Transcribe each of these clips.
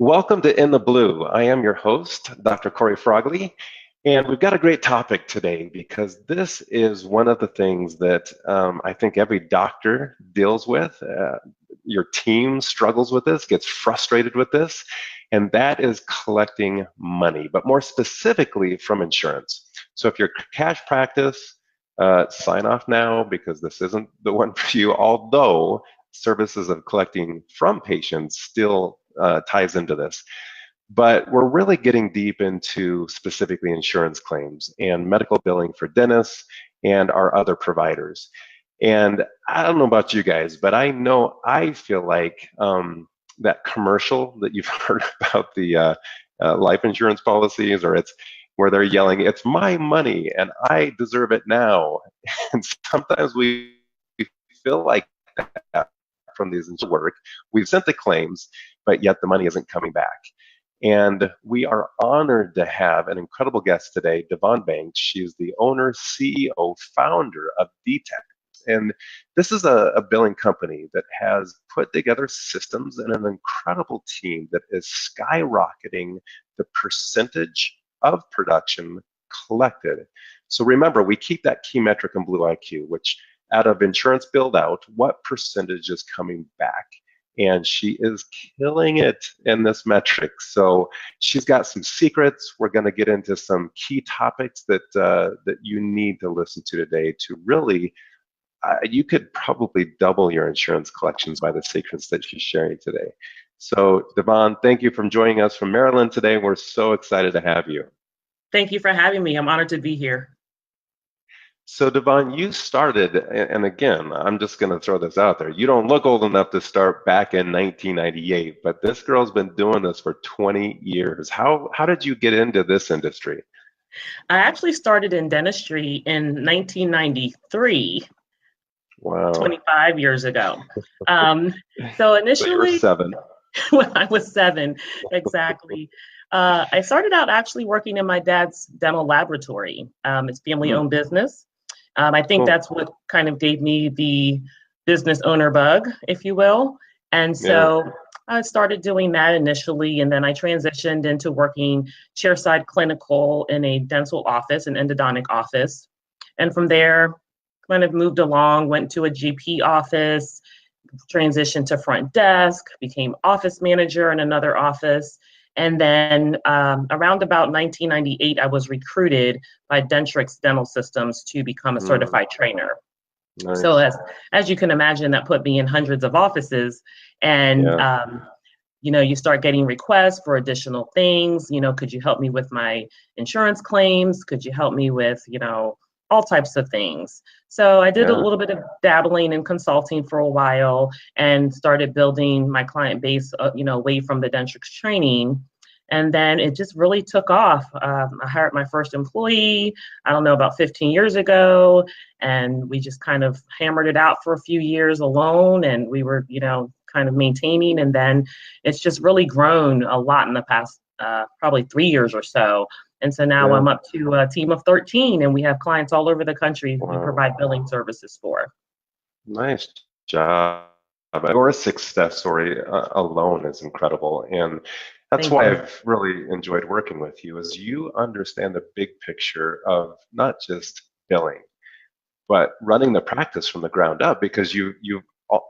Welcome to In the Blue. I am your host, Dr. Corey Frogley, and we've got a great topic today because this is one of the things that I think every doctor deals with. Your team struggles with this, gets frustrated with this, and that is collecting money, but more specifically from insurance. So if you're cash practice, sign off now because this isn't the one for you, although services of collecting from patients still ties into this. But we're really getting deep into specifically insurance claims and medical billing for dentists and our other providers. And I don't know about you guys, but I feel like that commercial that you've heard about the life insurance policies, or it's where they're yelling, "It's my money and I deserve it now." And sometimes we feel like that from these work. We've sent the claims, but yet the money isn't coming back. And we are honored to have an incredible guest today, DeVon Banks. She is the owner, CEO, founder of DTech. And this is a billing company that has put together systems and an incredible team that is skyrocketing the percentage of production collected. So remember, we keep that key metric in Blue IQ, which out of insurance billed out, what percentage is coming back? And she is killing it in this metric. So she's got some secrets. We're going to get into some key topics that you need to listen to today to really, you could probably double your insurance collections by the secrets that she's sharing today. So DeVon, thank you for joining us from Maryland today. We're so excited to have you. Thank you for having me. I'm honored to be here. So DeVon, you started, and again, I'm just going to throw this out there. You don't look old enough to start back in 1998, but this girl's been doing this for 20 years. How did you get into this industry? I actually started in dentistry in 1993. Wow. 25 years ago. So initially, so you were 7. When I was 7, exactly. I started out actually working in my dad's dental laboratory. It's family-owned business. I think that's what kind of gave me the business owner bug, if you will. And so I started doing that initially, and then I transitioned into working chairside clinical in a dental office, an endodontic office. And from there, kind of moved along, went to a GP office, transitioned to front desk, became office manager in another office. And then around about 1998, I was recruited by Dentrix Dental Systems to become a certified trainer. Nice. So as you can imagine, that put me in hundreds of offices. And, you start getting requests for additional things. Could you help me with my insurance claims? Could you help me with, all types of things. So I did a little bit of dabbling and consulting for a while and started building my client base, away from the Dentrix training. And then it just really took off. I hired my first employee, I don't know, about 15 years ago. And we just kind of hammered it out for a few years alone. And we were, kind of maintaining. And then it's just really grown a lot in the past, probably 3 years or so. And so now I'm up to a team of 13, and we have clients all over the country we provide billing services for. Nice job. Your success story alone is incredible. And that's why I've really enjoyed working with you, is you understand the big picture of not just billing, but running the practice from the ground up, because you've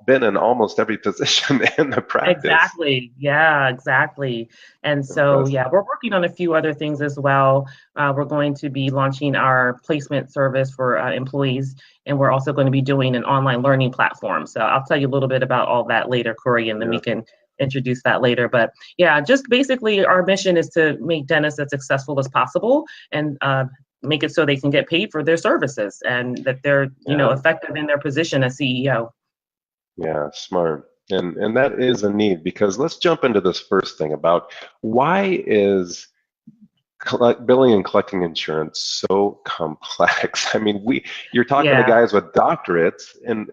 been in almost every position in the practice. Exactly. Yeah, exactly. And so, we're working on a few other things as well. We're going to be launching our placement service for employees, and we're also going to be doing an online learning platform. So I'll tell you a little bit about all that later, Corey, and then we can introduce that later. But just basically our mission is to make dentists as successful as possible and make it so they can get paid for their services and that they're, effective in their position as CEO. Yeah, smart. And that is a need, because let's jump into this first thing about why is billing and collecting insurance so complex? I mean, you're talking to guys with doctorates, and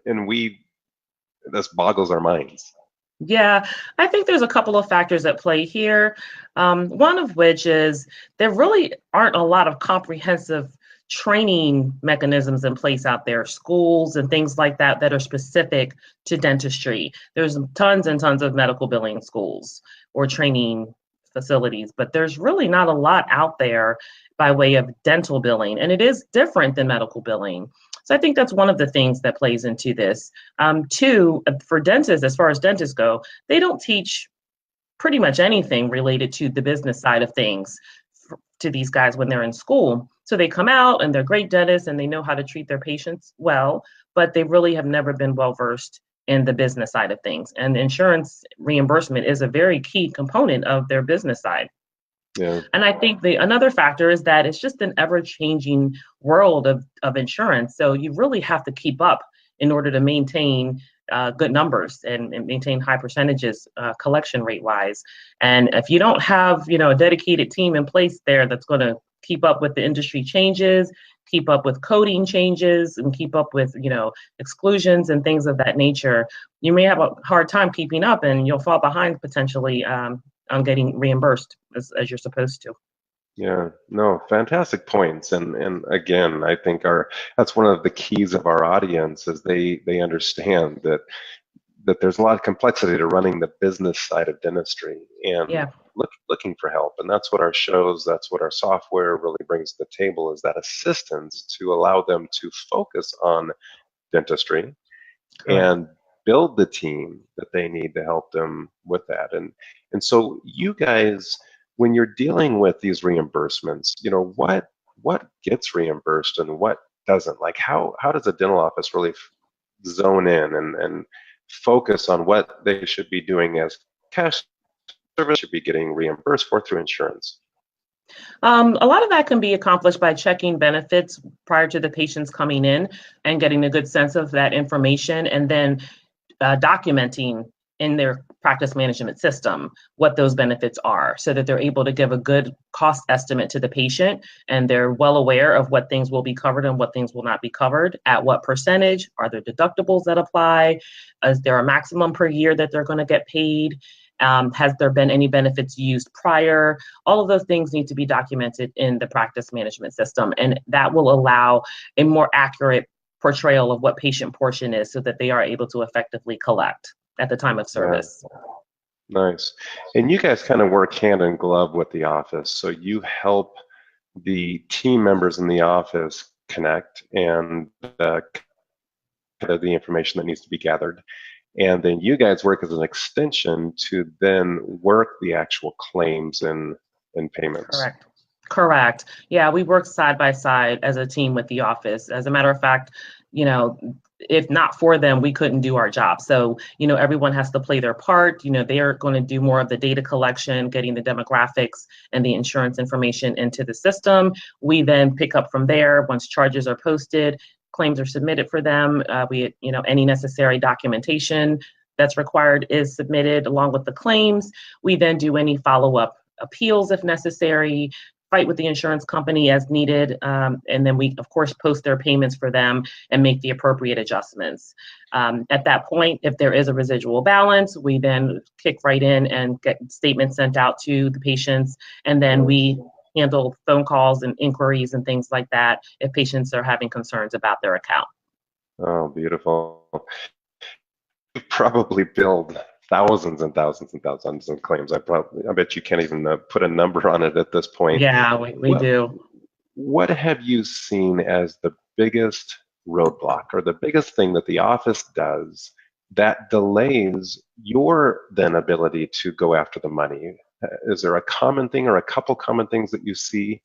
this boggles our minds. Yeah, I think there's a couple of factors at play here. One of which is there really aren't a lot of comprehensive training mechanisms in place out there, schools and things like that that are specific to dentistry. There's tons and tons of medical billing schools or training facilities, but there's really not a lot out there by way of dental billing, and it is different than medical billing. So I think that's one of the things that plays into this. Two, for dentists, as far as dentists go, they don't teach pretty much anything related to the business side of things to these guys when they're in school. So they come out and they're great dentists and they know how to treat their patients well, but they really have never been well versed in the business side of things. And insurance reimbursement is a very key component of their business side. Yeah. And I think another factor is that it's just an ever-changing world of insurance. So you really have to keep up in order to maintain good numbers and maintain high percentages collection rate wise. And if you don't have, a dedicated team in place there that's going to keep up with the industry changes, keep up with coding changes, and keep up with, exclusions and things of that nature, you may have a hard time keeping up and you'll fall behind potentially on getting reimbursed as you're supposed to. Yeah, no, fantastic points. And again, I think that's one of the keys of our audience is they understand that there's a lot of complexity to running the business side of dentistry and looking for help. And that's what our shows, that's what our software really brings to the table, is that assistance to allow them to focus on dentistry. Correct. And build the team that they need to help them with that. And so you guys, when you're dealing with these reimbursements, what gets reimbursed and what doesn't? Like how does a dental office really zone in and focus on what they should be doing as cash service should be getting reimbursed for through insurance? A lot of that can be accomplished by checking benefits prior to the patients coming in and getting a good sense of that information, and then documenting in their practice management system what those benefits are so that they're able to give a good cost estimate to the patient, and they're well aware of what things will be covered and what things will not be covered, at what percentage, are there deductibles that apply, is there a maximum per year that they're going to get paid, has there been any benefits used prior? All of those things need to be documented in the practice management system, and that will allow a more accurate portrayal of what patient portion is so that they are able to effectively collect at the time of service. Nice. And you guys kind of work hand in glove with the office. So you help the team members in the office connect and the information that needs to be gathered. And then you guys work as an extension to then work the actual claims and payments. Correct. Yeah, we work side by side as a team with the office. As a matter of fact, if not for them, we couldn't do our job. So, everyone has to play their part. They are going to do more of the data collection, getting the demographics and the insurance information into the system. We then pick up from there. Once charges are posted, claims are submitted for them. Any necessary documentation that's required is submitted along with the claims. We then do any follow-up appeals if necessary, fight with the insurance company as needed, and then we, of course, post their payments for them and make the appropriate adjustments. At that point, if there is a residual balance, we then kick right in and get statements sent out to the patients, and then we handle phone calls and inquiries and things like that if patients are having concerns about their account. Oh, beautiful. You probably billed thousands and thousands and thousands of claims. I bet you can't even put a number on it at this point. Yeah, we do. What have you seen as the biggest roadblock or the biggest thing that the office does that delays your then ability to go after the money? Is there a common thing or a couple common things that you see?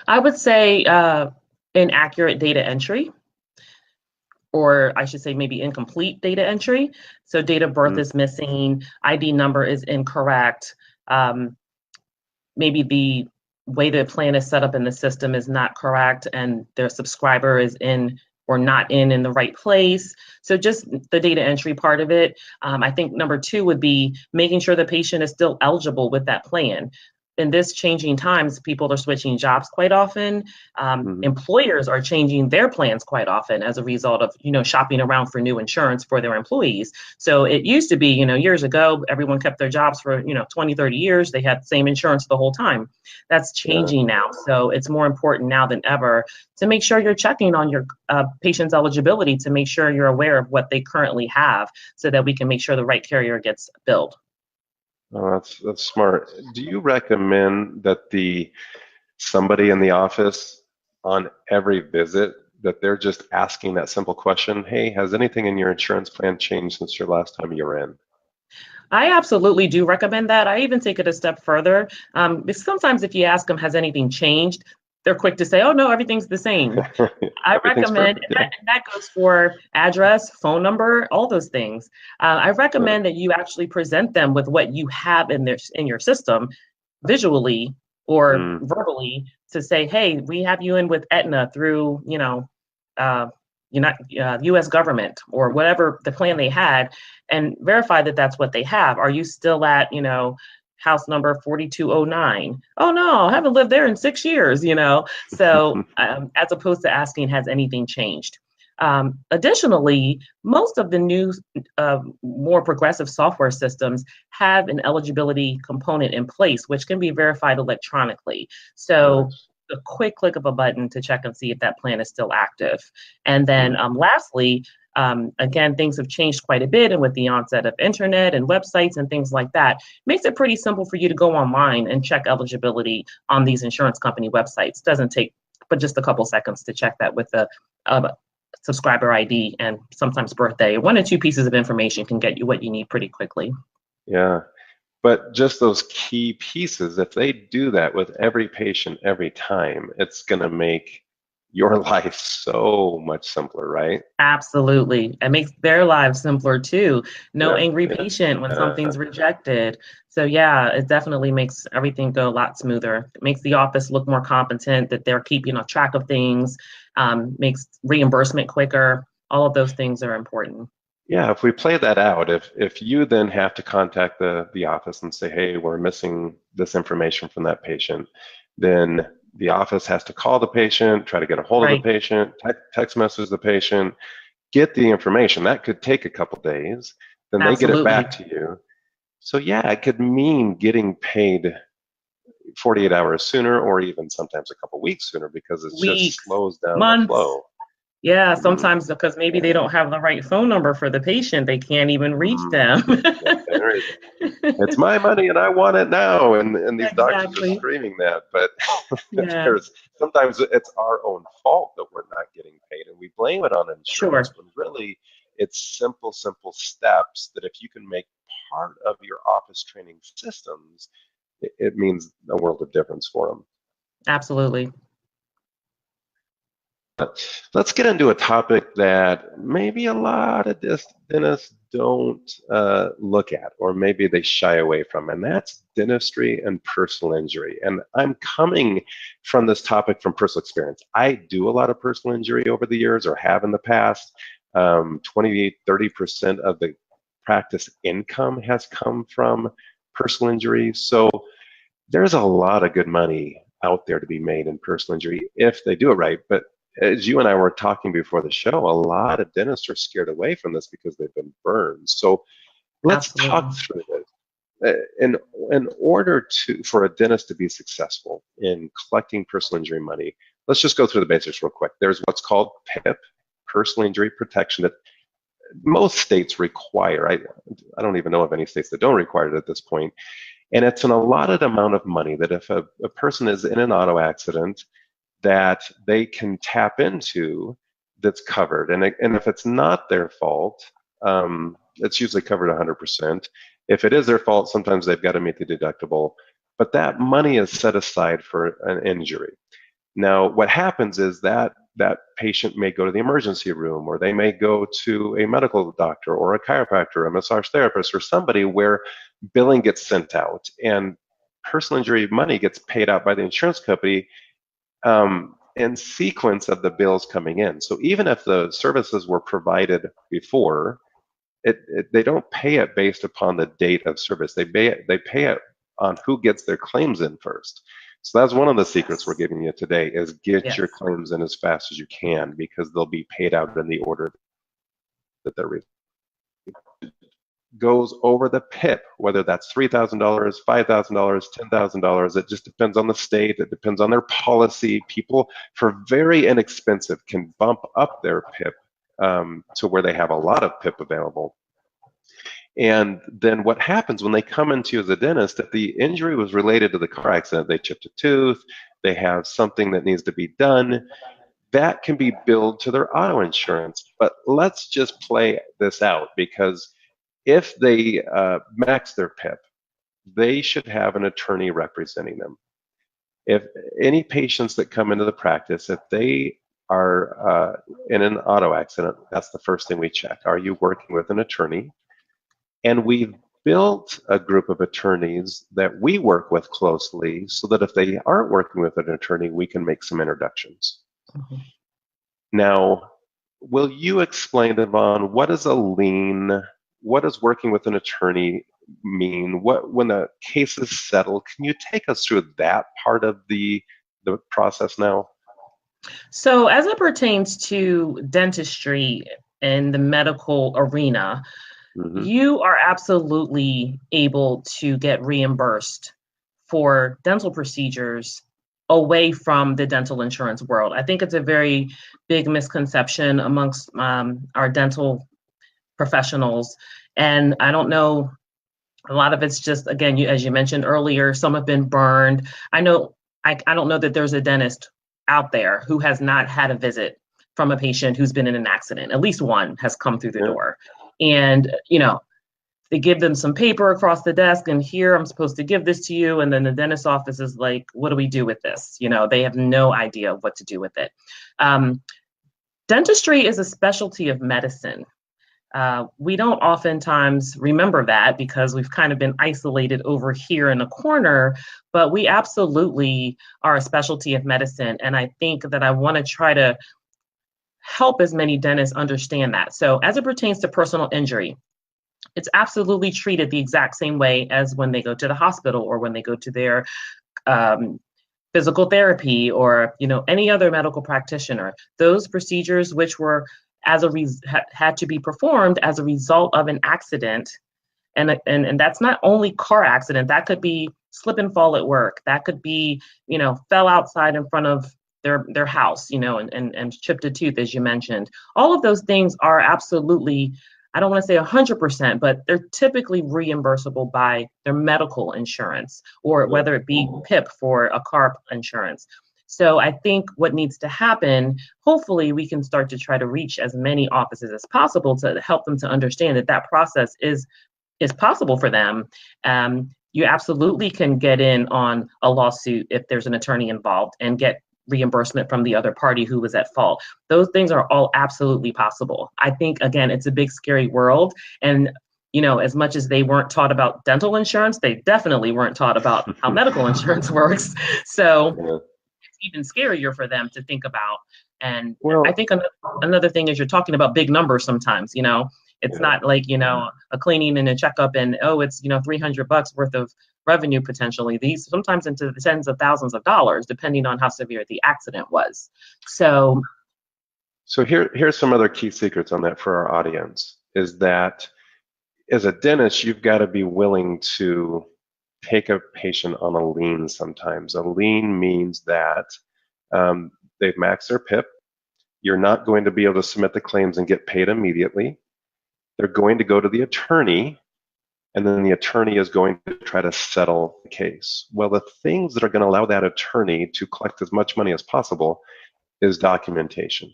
I would say inaccurate data entry, or I should say maybe incomplete data entry. So date of birth is missing, ID number is incorrect. Maybe the way the plan is set up in the system is not correct and their subscriber is in or not in the right place. So just the data entry part of it. I think number two would be making sure the patient is still eligible with that plan. in this changing times, people are switching jobs quite often. Employers are changing their plans quite often as a result of, shopping around for new insurance for their employees. So it used to be, years ago, everyone kept their jobs for, 20, 30 years. They had the same insurance the whole time. That's changing now. So it's more important now than ever to make sure you're checking on your patient's eligibility, to make sure you're aware of what they currently have, so that we can make sure the right carrier gets billed. Oh, that's smart. Do you recommend that somebody in the office on every visit, that they're just asking that simple question, hey, has anything in your insurance plan changed since your last time you were in? I absolutely do recommend that. I even take it a step further. Because sometimes if you ask them, has anything changed? They're quick to say, oh, no, everything's the same. I recommend, and that goes for address, phone number, all those things. I recommend that you actually present them with what you have in your system visually or verbally, to say, hey, we have you in with Aetna through, U.S. government or whatever the plan they had, and verify that that's what they have. Are you still at, house number 4209? Oh, no, I haven't lived there in 6 years, So as opposed to asking, has anything changed? Additionally, most of the new, more progressive software systems have an eligibility component in place, which can be verified electronically. So a quick click of a button to check and see if that plan is still active. And then lastly, again, things have changed quite a bit, and with the onset of internet and websites and things like that, makes it pretty simple for you to go online and check eligibility on these insurance company websites. Doesn't take but just a couple seconds to check that with the subscriber ID and sometimes birthday. 1 or 2 pieces of information can get you what you need pretty quickly. Yeah, but just those key pieces, if they do that with every patient every time, it's going to make your life so much simpler, right? Absolutely. It makes their lives simpler too. No angry patient when something's rejected. So yeah, it definitely makes everything go a lot smoother. It makes the office look more competent, that they're keeping a track of things, makes reimbursement quicker. All of those things are important. Yeah, if we play that out, if you then have to contact the office and say, hey, we're missing this information from that patient, then the office has to call the patient, try to get a hold of the patient, text message the patient, get the information. That could take a couple days. Then they get it back to you. So yeah, it could mean getting paid 48 hours sooner, or even sometimes a couple weeks sooner, because it just slows down the flow. Yeah, sometimes because maybe they don't have the right phone number for the patient, they can't even reach them. It's my money and I want it now, and these doctors are screaming that, but sometimes it's our own fault that we're not getting paid, and we blame it on insurance, when really it's simple steps that if you can make part of your office training systems, it means a world of difference for them. Absolutely. Let's get into a topic that maybe a lot of dentists don't look at, or maybe they shy away from, and that's dentistry and personal injury. And I'm coming from this topic from personal experience. I do a lot of personal injury over the years, or have in the past. 28-30% of the practice income has come from personal injury. So there's a lot of good money out there to be made in personal injury if they do it right. But as you and I were talking before the show, a lot of dentists are scared away from this because they've been burned. So let's talk through this. In order for a dentist to be successful in collecting personal injury money, let's just go through the basics real quick. There's what's called PIP, personal injury protection, that most states require. I don't even know of any states that don't require it at this point. And it's an allotted amount of money that if a person is in an auto accident, that they can tap into, that's covered. And if it's not their fault, it's usually covered 100%. If it is their fault, sometimes they've got to meet the deductible. But that money is set aside for an injury. Now, what happens is that patient may go to the emergency room, or they may go to a medical doctor or a chiropractor, a massage therapist, or somebody where billing gets sent out, and personal injury money gets paid out by the insurance company in sequence of the bills coming in. So even if the services were provided before, they don't pay it based upon the date of service. They pay it on who gets their claims in first. So that's one of the secrets we're giving you today is get your Yes. claims in as fast as you can because they'll be paid out in the order that they're goes over the PIP, whether that's $3,000, $5,000, $10,000. It just depends on the state. It depends on their policy. People, for very inexpensive, can bump up their PIP to where they have a lot of PIP available. And then what happens when they come into you as a dentist, if the injury was related to the car accident, they chipped a tooth, they have something that needs to be done, that can be billed to their auto insurance. But let's just play this out because if they max their PIP, they should have an attorney representing them. If any patients that come into the practice, if they are in an auto accident, that's the first thing we check. Are you working with an attorney? And we've built a group of attorneys that we work with closely so that if they aren't working with an attorney, we can make some introductions. Mm-hmm. Now, will you explain, DeVon, what is a lien? What does working with an attorney mean? When a case is settled, can you take us through that part of the process now? So as it pertains to dentistry in the medical arena, you are absolutely able to get reimbursed for dental procedures away from the dental insurance world. I think it's a very big misconception amongst our dental professionals. And I don't know, a lot of it's just, again, as you mentioned earlier, some have been burned. I don't know that there's a dentist out there who has not had a visit from a patient who's been in an accident. At least one has come through the door. And, they give them some paper across the desk and here, I'm supposed to give this to you. And then the dentist's office is like, what do we do with this? They have no idea what to do with it. Dentistry is a specialty of medicine. We don't oftentimes remember that because we've kind of been isolated over here in a corner, but we absolutely are a specialty of medicine. And I think that I want to try to help as many dentists understand that. So as it pertains to personal injury, it's absolutely treated the exact same way as when they go to the hospital or when they go to their physical therapy or any other medical practitioner. Those procedures which were had to be performed as a result of an accident, and that's not only car accident. That could be slip and fall at work. That could be fell outside in front of their house, and chipped a tooth, as you mentioned. All of those things are absolutely, I don't want to say 100%, but they're typically reimbursable by their medical insurance, or whether it be PIP for a car insurance. So I think what needs to happen, hopefully we can start to try to reach as many offices as possible to help them to understand that process is possible for them. You absolutely can get in on a lawsuit if there's an attorney involved and get reimbursement from the other party who was at fault. Those things are all absolutely possible. I think, again, it's a big, scary world. And, as much as they weren't taught about dental insurance, they definitely weren't taught about how medical insurance works. So it's even scarier for them to think about. And I think another thing is you're talking about big numbers sometimes, it's not like, a cleaning and a checkup and, it's, $300 worth of revenue potentially. These sometimes into the tens of thousands of dollars, depending on how severe the accident was. So here's some other key secrets on that for our audience, is that as a dentist, you've got to be willing to take a patient on a lien sometimes. A lien means that they've maxed their PIP. You're not going to be able to submit the claims and get paid immediately. They're going to go to the attorney, and then the attorney is going to try to settle the case. Well, the things that are going to allow that attorney to collect as much money as possible is documentation.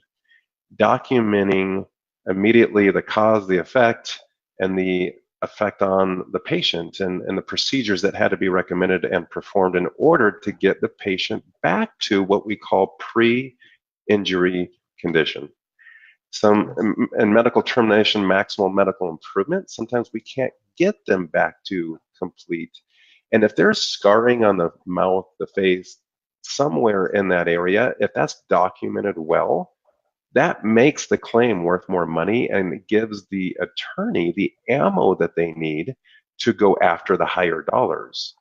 Documenting immediately the cause, the effect, and the effect on the patient and the procedures that had to be recommended and performed in order to get the patient back to what we call pre-injury condition. In medical termination, maximal medical improvement, sometimes we can't get them back to complete. And if there's scarring on the mouth, the face, somewhere in that area, if that's documented well, that makes the claim worth more money and it gives the attorney the ammo that they need to go after the higher dollars.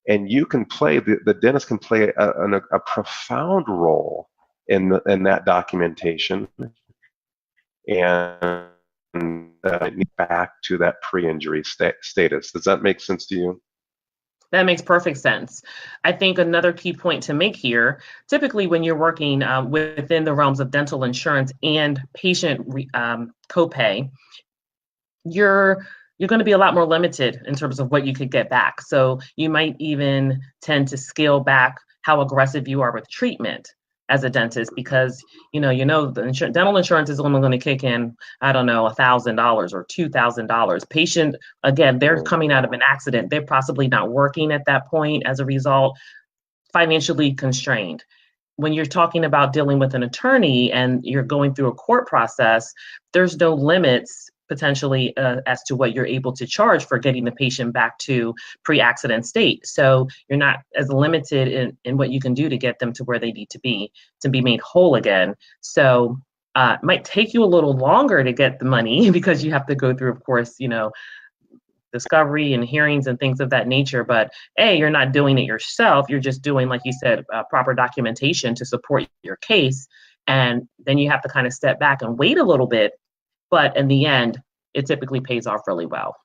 And you can play, the dentist can play a profound role in that documentation and back to that pre-injury status. Does that make sense to you? That makes perfect sense. I think another key point to make here, typically when you're working within the realms of dental insurance and patient copay, you're going to be a lot more limited in terms of what you could get back. So you might even tend to scale back how aggressive you are with treatment as a dentist, because the dental insurance is only going to kick in, I don't know, $1,000 or $2,000. Patient, again, they're coming out of an accident. They're possibly not working at that point as a result, financially constrained. When you're talking about dealing with an attorney and you're going through a court process, there's no limits potentially as to what you're able to charge for getting the patient back to pre-accident state. So you're not as limited in what you can do to get them to where they need to be made whole again. So it might take you a little longer to get the money because you have to go through, of course, discovery and hearings and things of that nature. But you're not doing it yourself. You're just doing, like you said, proper documentation to support your case. And then you have to kind of step back and wait a little bit. But in the end, it typically pays off really well.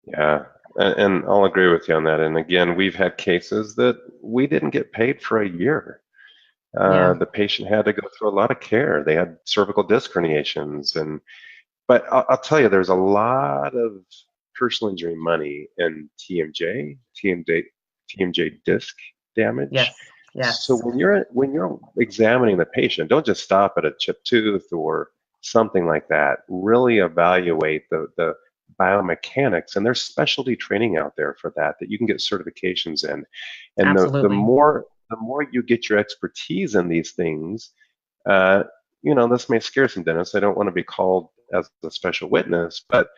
Yeah, and I'll agree with you on that. And again, we've had cases that we didn't get paid for a year. The patient had to go through a lot of care. They had cervical disc herniations, but I'll tell you, there's a lot of personal injury money in TMJ disc damage. Yes. So when you're examining the patient, don't just stop at a chipped tooth or something like that. Really evaluate the biomechanics, and there's specialty training out there for that you can get certifications in. And the more you get your expertise in these things, this may scare some dentists. I don't want to be called as a special witness, but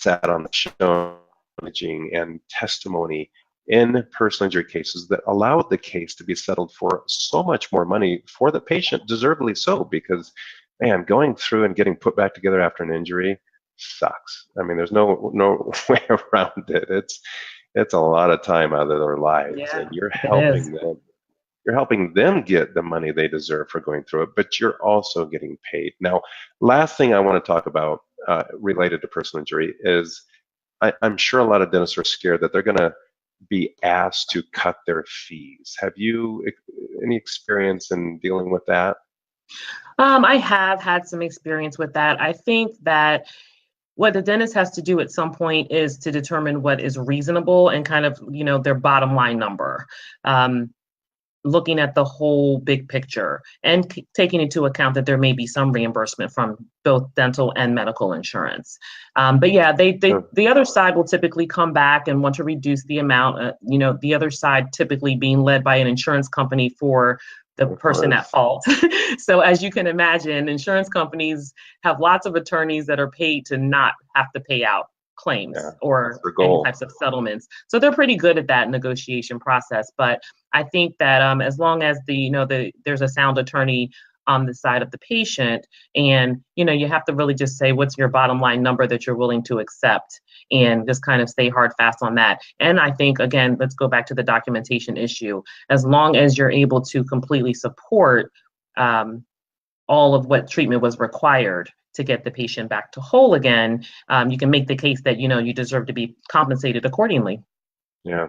sat on the show imaging and testimony in personal injury cases that allowed the case to be settled for so much more money for the patient, deservedly so, because, man, going through and getting put back together after an injury sucks. I mean, there's no way around it. It's a lot of time out of their lives, and you're helping them get the money they deserve for going through it, but you're also getting paid. Now, last thing I want to talk about related to personal injury is I'm sure a lot of dentists are scared that they're going to be asked to cut their fees. Have you any experience in dealing with that? I have had some experience with that. I think that what the dentist has to do at some point is to determine what is reasonable and kind of, their bottom line number. Looking at the whole big picture and taking into account that there may be some reimbursement from both dental and medical insurance. But yeah, the other side will typically come back and want to reduce the amount, the other side typically being led by an insurance company for the person at fault. So as you can imagine, insurance companies have lots of attorneys that are paid to not have to pay out claims or any types of settlements. So they're pretty good at that negotiation process. But I think that as long as there's a sound attorney on the side of the patient, and you have to really just say what's your bottom line number that you're willing to accept, and just kind of stay hard fast on that. And I think, again, let's go back to the documentation issue. As long as you're able to completely support all of what treatment was required to get the patient back to whole again, you can make the case that you deserve to be compensated accordingly. Yeah.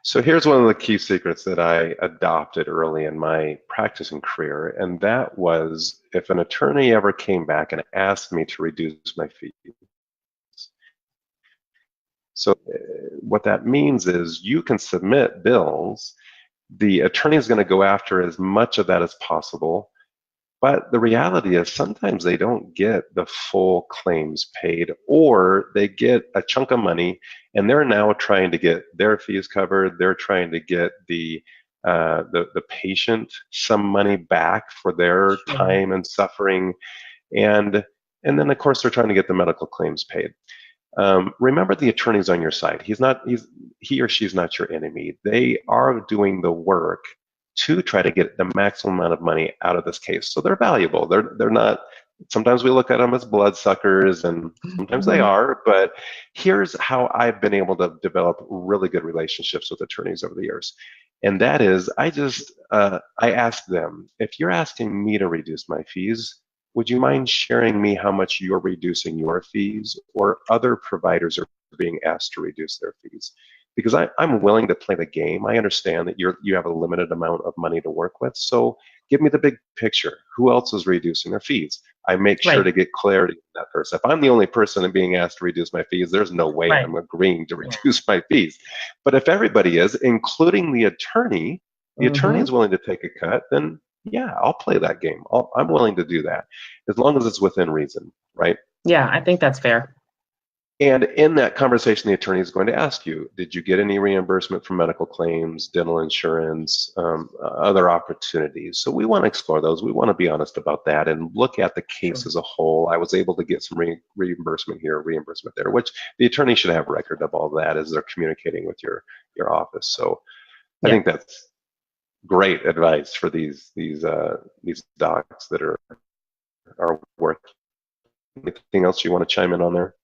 So here's one of the key secrets that I adopted early in my practicing career, and that was if an attorney ever came back and asked me to reduce my fees. So what that means is you can submit bills. The attorney is going to go after as much of that as possible. But the reality is sometimes they don't get the full claims paid, or they get a chunk of money and they're now trying to get their fees covered. They're trying to get the patient some money back for their time and suffering. And then of course they're trying to get the medical claims paid. Remember, the attorney's on your side. He or she's not your enemy. They are doing the work to try to get the maximum amount of money out of this case. So they're valuable. They're not Sometimes we look at them as bloodsuckers, and sometimes they Mhm. are, but here's how I've been able to develop really good relationships with attorneys over the years. And that is, I ask them, if you're asking me to reduce my fees, would you mind sharing me how much you're reducing your fees, or other providers are being asked to reduce their fees? Because I'm willing to play the game. I understand that you have a limited amount of money to work with. So give me the big picture. Who else is reducing their fees? I make sure Right, to get clarity on that person. If I'm the only person being asked to reduce my fees, there's no way right. I'm agreeing to Yeah. reduce my fees. But if everybody is, including the attorney Hmm. is willing to take a cut, then yeah, I'll play that game. I'm willing to do that as long as it's within reason, right? Yeah, I think that's fair. And in that conversation, the attorney is going to ask you, did you get any reimbursement from medical claims, dental insurance, other opportunities? So we want to explore those. We want to be honest about that and look at the case Sure. as a whole. I was able to get some reimbursement here, reimbursement there, which the attorney should have record of all that as they're communicating with your office. So I Yeah. think that's great advice for these docs that are worth. Anything else you want to chime in on there?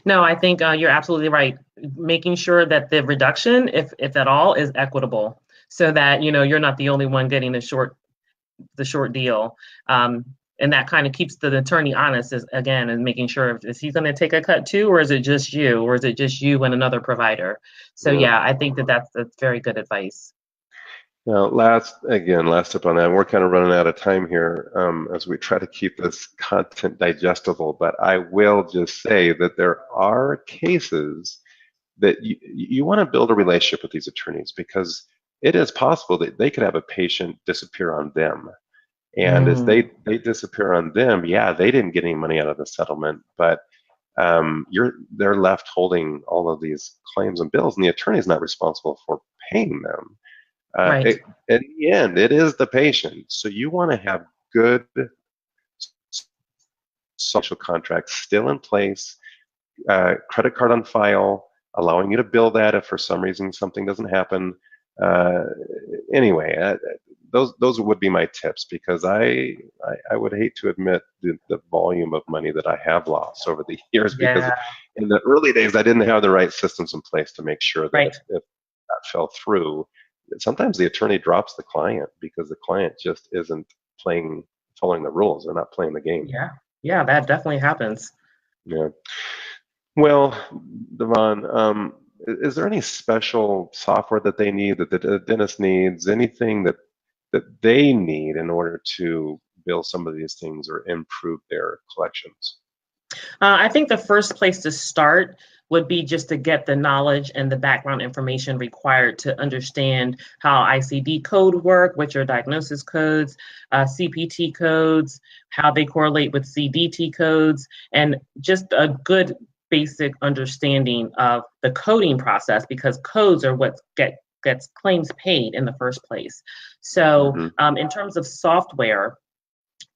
No, I think you're absolutely right. Making sure that the reduction, if at all, is equitable, so that you're not the only one getting the short deal. Um, and that kind of keeps the attorney honest, is again, and making sure, is he going to take a cut too, or is it just you, or is it just you and another provider? So Yeah. yeah, I think that's very good advice. Now, last up on that, we're kind of running out of time here as we try to keep this content digestible. But I will just say that there are cases that you want to build a relationship with these attorneys, because it is possible that they could have a patient disappear on them. And as Mm, they disappear on them, yeah, they didn't get any money out of the settlement, but they're left holding all of these claims and bills, and the attorney is not responsible for paying them. Uh, right. it, in the end, it is the patient. So you want to have good social contracts still in place, credit card on file, allowing you to bill that if for some reason something doesn't happen. Uh, anyway, those would be my tips, because I would hate to admit the volume of money that I have lost over the years, because Yeah, in the early days I didn't have the right systems in place to make sure that right. if that fell through, sometimes the attorney drops the client because the client just isn't playing following the rules. They're not playing the game. Yeah, yeah, that definitely happens. Yeah. Well, Devon, is there any special software that they need, that the dentist needs, anything that they need in order to build some of these things or improve their collections? I think the first place to start would be just to get the knowledge and the background information required to understand how ICD code work, which are diagnosis codes, CPT codes, how they correlate with CDT codes, and just a good basic understanding of the coding process, because codes are what gets claims paid in the first place. So, Hmm. in terms of software,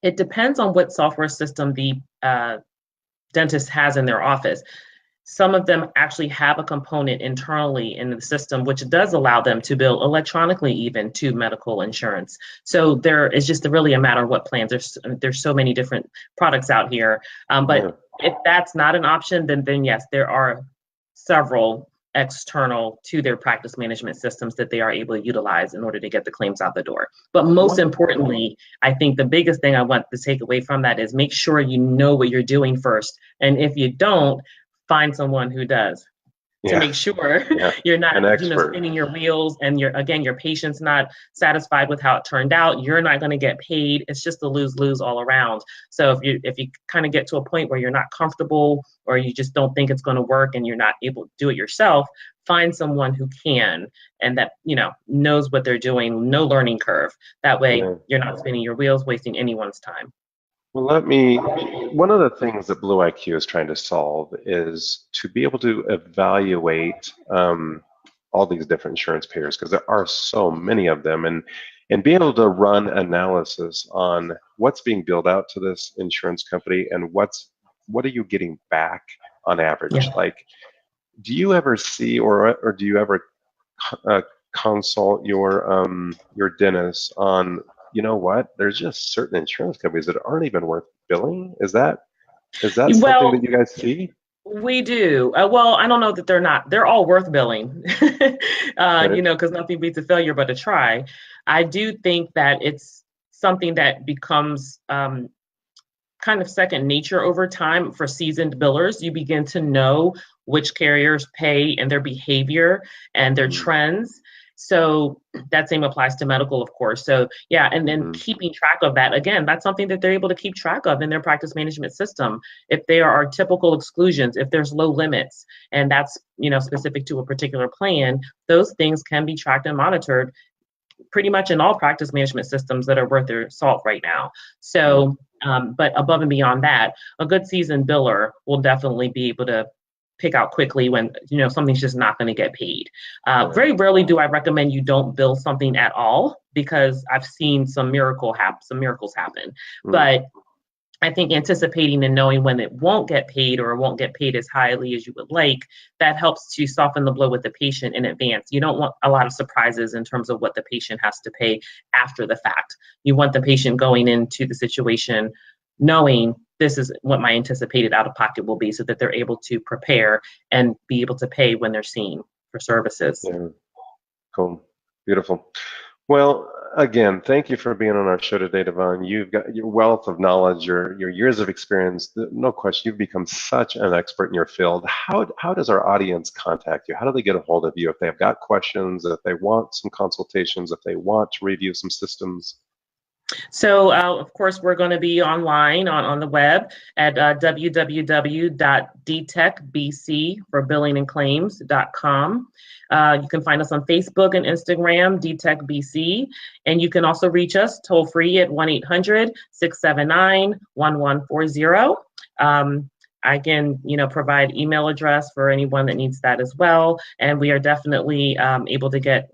it depends on what software system the dentist has in their office. Some of them actually have a component internally in the system which does allow them to bill electronically even to medical insurance. So there is just really a matter of what plans. There's so many different products out here, Yeah. but if that's not an option, then yes, there are several external to their practice management systems that they are able to utilize in order to get the claims out the door. But most One. importantly, I think the biggest thing I want to take away from that is make sure you know what you're doing first. And if you don't, find someone who does, to Yeah. make sure Yeah. you're not, An expert. spinning your wheels, and your patient's not satisfied with how it turned out. You're not going to get paid. It's just a lose-lose all around. So if you kind of get to a point where you're not comfortable, or you just don't think it's going to work and you're not able to do it yourself, find someone who can, and that knows what they're doing, no learning curve. That way Yeah. you're not spinning your wheels, wasting anyone's time. Well, one of the things that Blue IQ is trying to solve is to be able to evaluate all these different insurance payers, because there are so many of them, and being able to run analysis on what's being billed out to this insurance company and what are you getting back on average. Yeah. Like, do you ever see, or do you ever uh, consult your dentist on, you know what, there's just certain insurance companies that aren't even worth billing? Is that something that Well, you guys see? we do. Well, I don't know that they're not. They're all worth billing, Okay. because nothing beats a failure but a try. I do think that it's something that becomes kind of second nature over time for seasoned billers. You begin to know which carriers pay and their behavior and their Mm-hmm. trends. So that same applies to medical, of course. So yeah, and then Mm-hmm. keeping track of that, again, that's something that they're able to keep track of in their practice management system. If there are typical exclusions, if there's low limits, and that's specific to a particular plan, those things can be tracked and monitored pretty much in all practice management systems that are worth their salt right now. Yeah. So, but above and beyond that, a good seasoned biller will definitely be able to pick out quickly when something's just not going to get paid. Yeah. Very rarely do I recommend you don't bill something at all, because I've seen some miracles happen. Mm. But I think anticipating and knowing when it won't get paid or it won't get paid as highly as you would like, that helps to soften the blow with the patient in advance. You don't want a lot of surprises in terms of what the patient has to pay after the fact. You want the patient going into the situation knowing this is what my anticipated out of pocket will be, so that they're able to prepare and be able to pay when they're seen for services. Yeah. Cool. Beautiful. Well, again, thank you for being on our show today, DeVon. You've got your wealth of knowledge, your years of experience. No question, you've become such an expert in your field. How does our audience contact you? How do they get a hold of you if they've got questions, if they want some consultations, if they want to review some systems? So, of course, we're going to be online on the web at www.dtechbc for billing and claims.com. You can find us on Facebook and Instagram, DTechBC, and you can also reach us toll free at 1-800-679-1140. I can, provide email address for anyone that needs that as well. And we are definitely able to get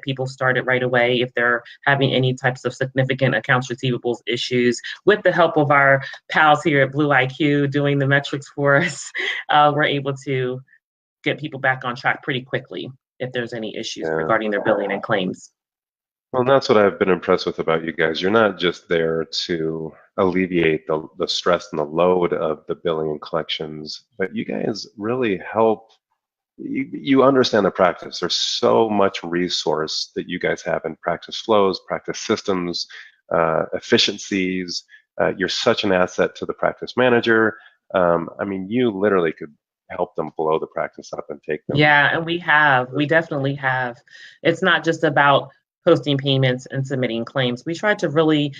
people started right away if they're having any types of significant accounts receivables issues. With the help of our pals here at Blue IQ doing the metrics for us, we're able to get people back on track pretty quickly if there's any issues Yeah. regarding their billing and claims. Well, and that's what I've been impressed with about you guys. You're not just there to alleviate the stress and the load of the billing and collections, but you guys really help. You understand the practice. There's so much resource that you guys have in practice flows, practice systems, efficiencies. You're such an asset to the practice manager. I mean, you literally could help them blow the practice up and take them. Yeah, and we definitely have. It's not just about posting payments and submitting claims. We try to really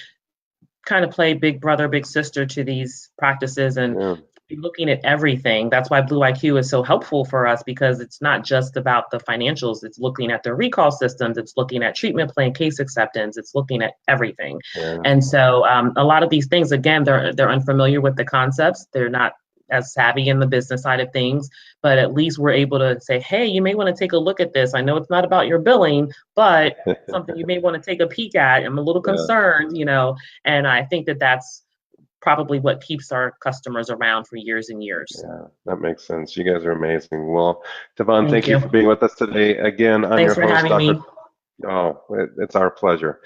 kind of play big brother, big sister to these practices and Yeah. be looking at everything. That's why Blue IQ is so helpful for us, because it's not just about the financials. It's looking at their recall systems. It's looking at treatment plan case acceptance. It's looking at everything. Yeah. And so a lot of these things, again, they're unfamiliar with the concepts. They're not as savvy in the business side of things, but at least we're able to say, hey, you may want to take a look at this. I know it's not about your billing, but something you may want to take a peek at. I'm a little Yeah. concerned, and I think that that's probably what keeps our customers around for years and years. Yeah, that makes sense. You guys are amazing. Well, DeVon, thank Thank you you. for being with us today. Again, I'm Thanks your for host, having Dr. me. Oh, it's our pleasure.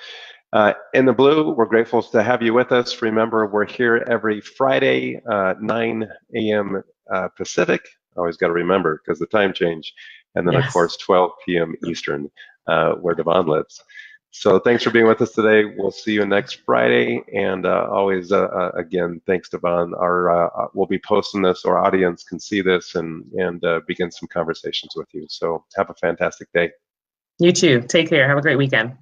In the blue, we're grateful to have you with us. Remember, we're here every Friday, 9 a.m. Pacific. Always got to remember because the time change. And then, of Yes. course, 12 p.m. Eastern, where DeVon lives. So thanks for being with us today. We'll see you next Friday. And always, again, thanks, DeVon. We'll be posting this. Our audience can see this and begin some conversations with you. So have a fantastic day. You too. Take care. Have a great weekend.